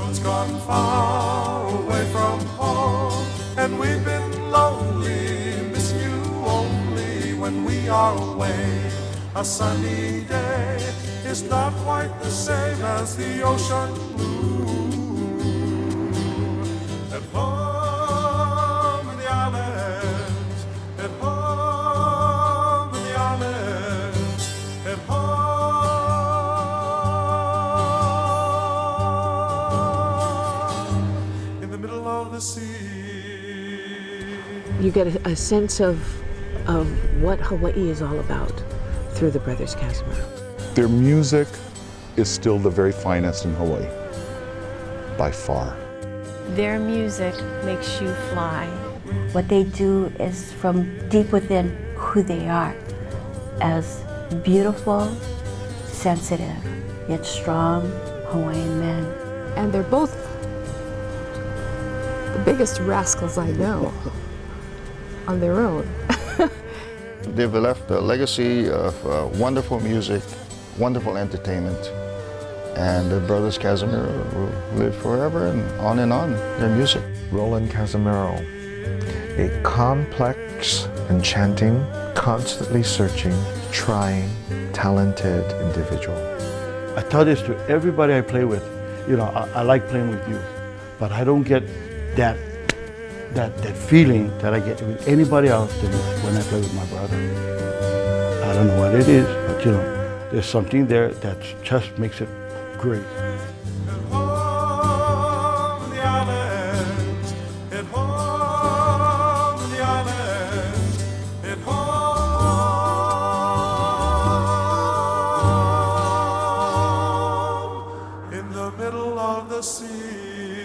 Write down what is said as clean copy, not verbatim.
one's gone far away from home, and we've been lonely, miss you only when we are away. A sunny day is not quite the same as the ocean blue. At home in the islands, at home in the islands, at home in the middle of the sea. You get a sense of what Hawaii is all about through the Brothers Cazimero. Their music is still the very finest in Hawaii, by far. Their music makes you fly. What they do is from deep within who they are, as beautiful, sensitive, yet strong Hawaiian men. And they're both the biggest rascals I know on their own. They've left a legacy of wonderful music, wonderful entertainment, and the Brothers Cazimero will live forever and on their music. Roland Cazimero, a complex, enchanting, constantly searching, trying, talented individual. I tell this to everybody I play with. You know, I like playing with you, but I don't get that feeling that I get with anybody else than when I play with my brother. I don't know what it is, but you know, there's something there that just makes it great. In the middle of the sea.